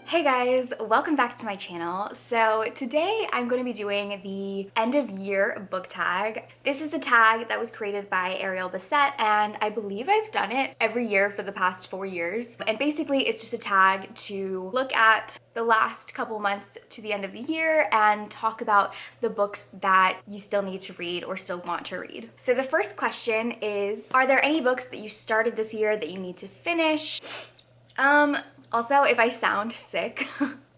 Hey guys, welcome back to my channel. So today I'm going to be doing the end of year book tag. This is the tag that was created by Ariel Bissett, and I believe I've done it every year for the past 4 years. And basically it's just a tag to look at the last couple months to the end of the year and talk about the books that you still need to read or still want to read. So the first question is, are there any books that you started this year that you need to finish? Also, if I sound sick,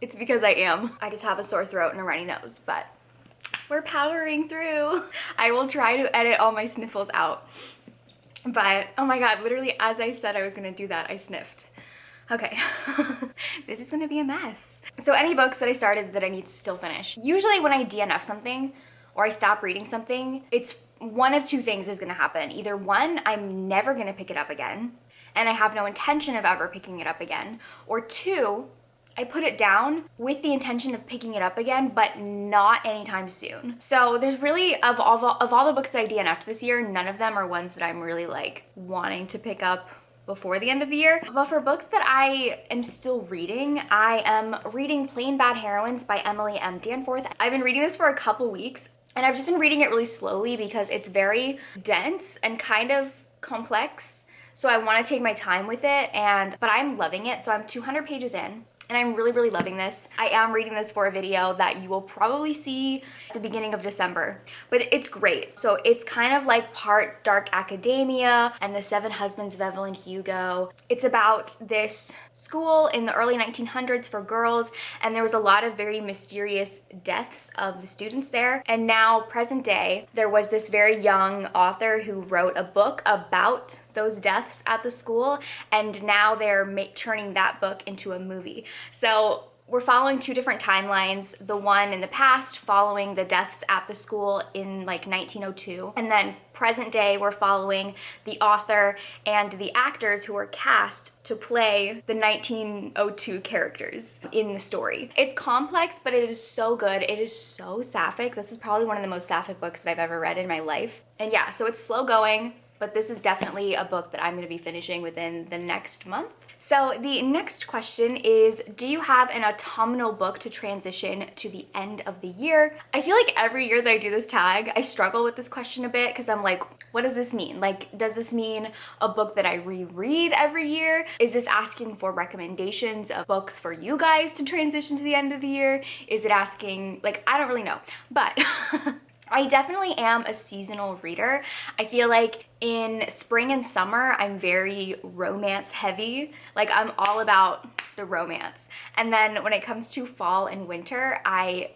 it's because I am. I just have a sore throat and a runny nose, but we're powering through. I will try to edit all my sniffles out. But, oh my god, literally as I said I was gonna do that, I sniffed. Okay, this is gonna be a mess. So any books that I started that I need to still finish. Usually when I DNF something, or I stop reading something, it's one of two things is gonna happen. Either one, I'm never gonna pick it up again, and I have no intention of ever picking it up again. Or two, I put it down with the intention of picking it up again, but not anytime soon. So there's really, of all the books that I DNF'd this year, none of them are ones that I'm really like wanting to pick up before the end of the year. But for books that I am still reading, I am reading Plain Bad Heroines by Emily M. Danforth. I've been reading this for a couple weeks, and I've just been reading it really slowly because it's very dense and kind of complex. So I want to take my time with it, but I'm loving it. So I'm 200 pages in, and I'm really loving this. I am reading this for a video that you will probably see at the beginning of December, but it's great. So it's kind of like part dark academia and the Seven Husbands of Evelyn Hugo. It's about this school in the early 1900s for girls, and there was a lot of very mysterious deaths of the students there. And now, present day, there was this very young author who wrote a book about those deaths at the school, and now they're turning that book into a movie. So we're following two different timelines. The one in the past following the deaths at the school in like 1902, and then present day we're following the author and the actors who were cast to play the 1902 characters in the story. It's complex, but it is so good. It is so sapphic. This is probably one of the most sapphic books that I've ever read in my life. And yeah, so it's slow going, but this is definitely a book that I'm going to be finishing within the next month. So the next question is, do you have an autumnal book to transition to the end of the year? I feel like every year that I do this tag, I struggle with this question a bit because I'm like, what does this mean? Like, does this mean a book that I reread every year? Is this asking for recommendations of books for you guys to transition to the end of the year? Is it asking, like, I don't really know, but I definitely am a seasonal reader. I feel like in spring and summer, I'm very romance heavy. Like, I'm all about the romance. And then when it comes to fall and winter, I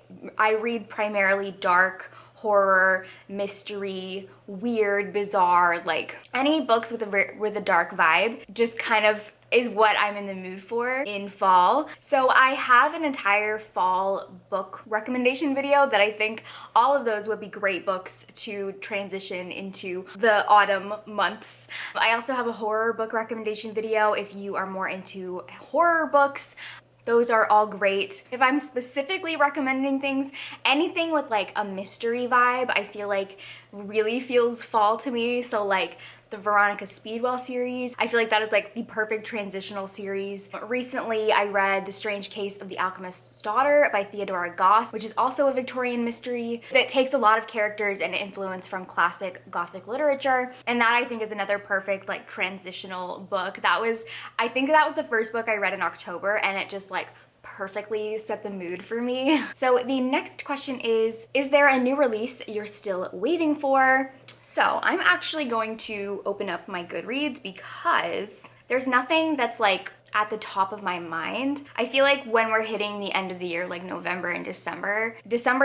read primarily dark, horror, mystery, weird, bizarre, like any books with a dark vibe just kind of is what I'm in the mood for in fall. So I have an entire fall book recommendation video that I think all of those would be great books to transition into the autumn months. I also have a horror book recommendation video if you are more into horror books. Those are all great. If I'm specifically recommending things, anything with like a mystery vibe, I feel like really feels fall to me. So like the Veronica Speedwell series, I feel like that is like the perfect transitional series. Recently, I read The Strange Case of the Alchemist's Daughter by Theodora Goss, which is also a Victorian mystery that takes a lot of characters and influence from classic Gothic literature. And that I think is another perfect like transitional book. I think that was the first book I read in October, and it just like perfectly set the mood for me. So the next question is there a new release that you're still waiting for? So I'm actually going to open up my Goodreads because there's nothing that's like at the top of my mind. I feel like when we're hitting the end of the year, like November and December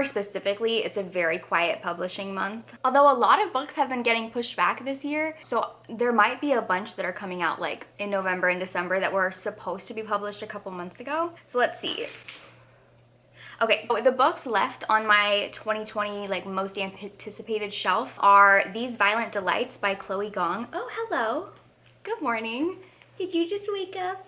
specifically, it's a very quiet publishing month. Although a lot of books have been getting pushed back this year, so there might be a bunch that are coming out like in November and December that were supposed to be published a couple months ago. So let's see. Okay, so the books left on my 2020 like most anticipated shelf are These Violent Delights by Chloe Gong. Oh, hello. Good morning. Did you just wake up?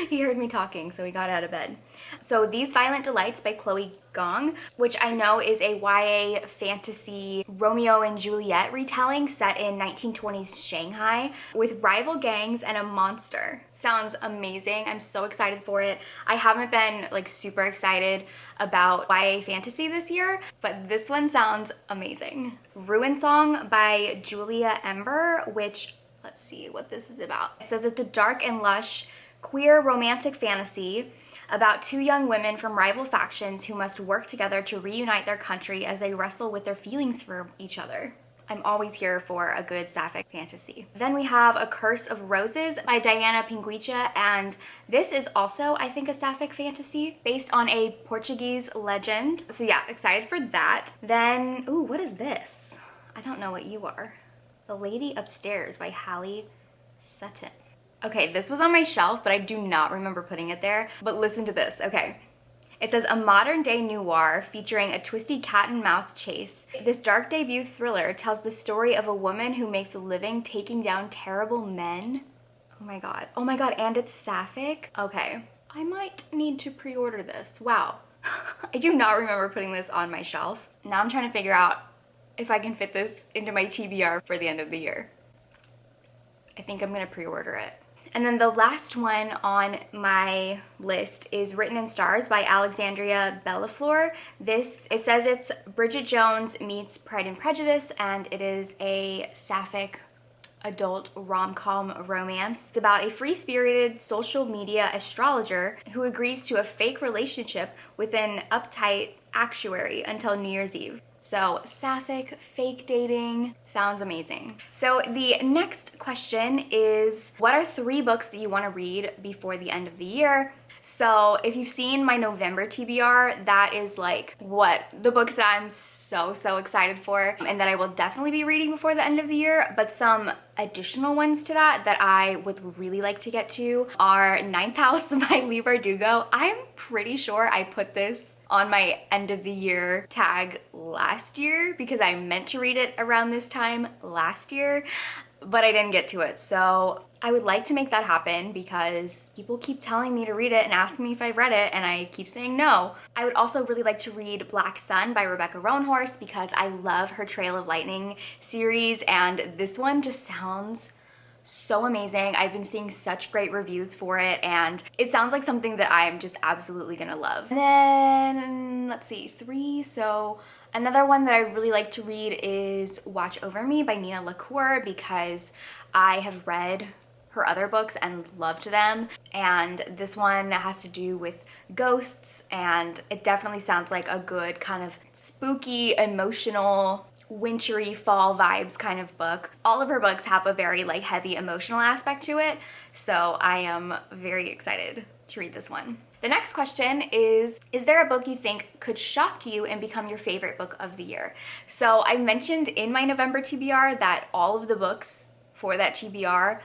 He heard me talking, so he got out of bed. So These Violent Delights by Chloe Gong, which I know is a YA fantasy Romeo and Juliet retelling set in 1920s Shanghai with rival gangs and a monster. Sounds amazing. I'm so excited for it. I haven't been like super excited about YA fantasy this year, but this one sounds amazing. Ruin Song by Julia Ember, which, let's see what this is about. It says it's a dark and lush queer romantic fantasy about two young women from rival factions who must work together to reunite their country as they wrestle with their feelings for each other. I'm always here for a good sapphic fantasy. Then we have A Curse of Roses by Diana Pinguicha, and this is also, I think, a sapphic fantasy based on a Portuguese legend. So yeah, excited for that. Then, ooh, what is this? I don't know what you are. The Lady Upstairs by Hallie Sutton. Okay, this was on my shelf, but I do not remember putting it there. But listen to this, okay. It says, a modern day noir featuring a twisty cat and mouse chase. This dark debut thriller tells the story of a woman who makes a living taking down terrible men. Oh my god, and it's sapphic? Okay, I might need to pre-order this. Wow. I do not remember putting this on my shelf. Now I'm trying to figure out if I can fit this into my TBR for the end of the year. I think I'm gonna pre-order it. And then the last one on my list is Written in Stars by Alexandria Bellafleur. It says it's Bridget Jones meets Pride and Prejudice, and it is a sapphic adult rom-com romance. It's about a free-spirited social media astrologer who agrees to a fake relationship with an uptight actuary until New Year's Eve. So sapphic, fake dating, sounds amazing. So the next question is, what are 3 books that you want to read before the end of the year? So if you've seen my November TBR, that is like what the books that I'm so excited for and that I will definitely be reading before the end of the year. But some additional ones to that I would really like to get to are Ninth House by Leigh Bardugo. I'm pretty sure I put this on my end of the year tag last year because I meant to read it around this time last year, but I didn't get to it. So I would like to make that happen because people keep telling me to read it and asking me if I've read it, and I keep saying no. I would also really like to read Black Sun by Rebecca Roanhorse because I love her Trail of Lightning series, and this one just sounds so amazing. I've been seeing such great reviews for it, and it sounds like something that I'm just absolutely gonna love. And then, let's see, 3, so another one that I really like to read is Watch Over Me by Nina LaCour because I have read her other books and loved them, and this one has to do with ghosts, and it definitely sounds like a good kind of spooky, emotional, wintry fall vibes kind of book. All of her books have a very like heavy emotional aspect to it, so I am very excited to read this one. The next question is there a book you think could shock you and become your favorite book of the year? So I mentioned in my November TBR that all of the books for that TBR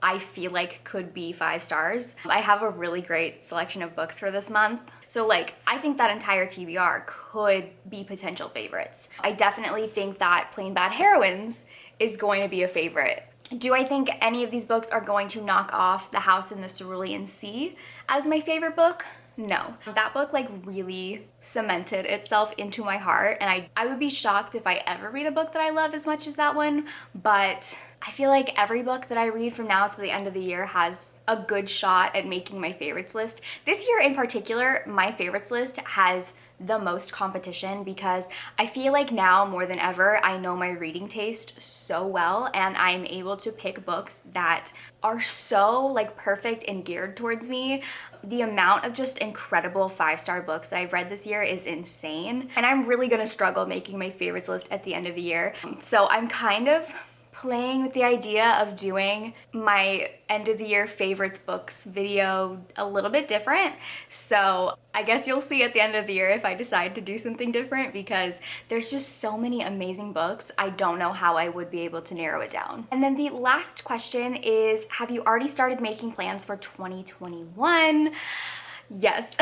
I feel like could be 5 stars. I have a really great selection of books for this month. So like, I think that entire TBR could be potential favorites. I definitely think that Plain Bad Heroines is going to be a favorite. Do I think any of these books are going to knock off The House in the Cerulean Sea as my favorite book? No. That book like really cemented itself into my heart, and I would be shocked if I ever read a book that I love as much as that one, but I feel like every book that I read from now to the end of the year has a good shot at making my favorites list. This year in particular, my favorites list has the most competition because I feel like now more than ever I know my reading taste so well, and I'm able to pick books that are so like perfect and geared towards me. The amount of just incredible 5-star books that I've read this year is insane, and I'm really gonna struggle making my favorites list at the end of the year. So I'm kind of playing with the idea of doing my end of the year favorites books video a little bit different. So I guess you'll see at the end of the year if I decide to do something different, because there's just so many amazing books. I don't know how I would be able to narrow it down. And then the last question is, have you already started making plans for 2021? Yes.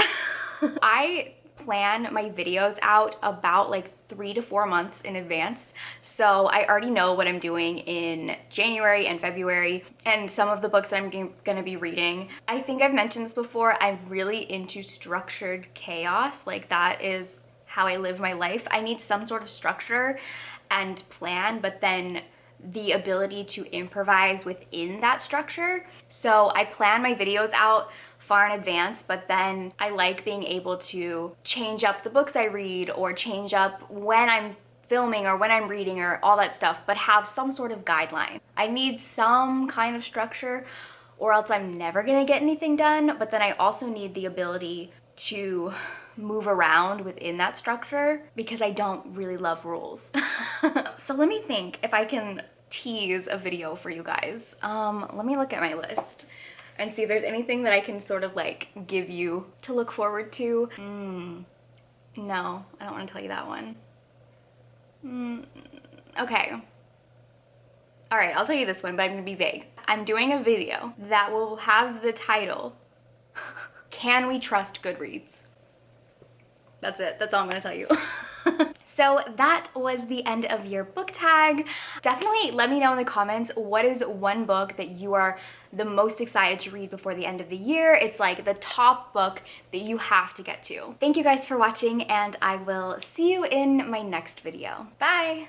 I plan my videos out about like 3 to 4 months in advance. So I already know what I'm doing in January and February and some of the books that I'm gonna be reading. I think I've mentioned this before, I'm really into structured chaos. Like that is how I live my life. I need some sort of structure and plan, but then the ability to improvise within that structure. So I plan my videos out far in advance, but then I like being able to change up the books I read or change up when I'm filming or when I'm reading or all that stuff, but have some sort of guideline. I need some kind of structure or else I'm never gonna get anything done, but then I also need the ability to move around within that structure because I don't really love rules. So let me think if I can tease a video for you guys. Let me look at my list and see if there's anything that I can sort of like give you to look forward to. No, I don't want to tell you that one. Okay. All right, I'll tell you this one, but I'm gonna be vague. I'm doing a video that will have the title, Can We Trust Goodreads? That's it, that's all I'm gonna tell you. So that was the end of your book tag. Definitely let me know in the comments, what is one book that you are the most excited to read before the end of the year? It's like the top book that you have to get to. Thank you guys for watching, and I will see you in my next video. Bye!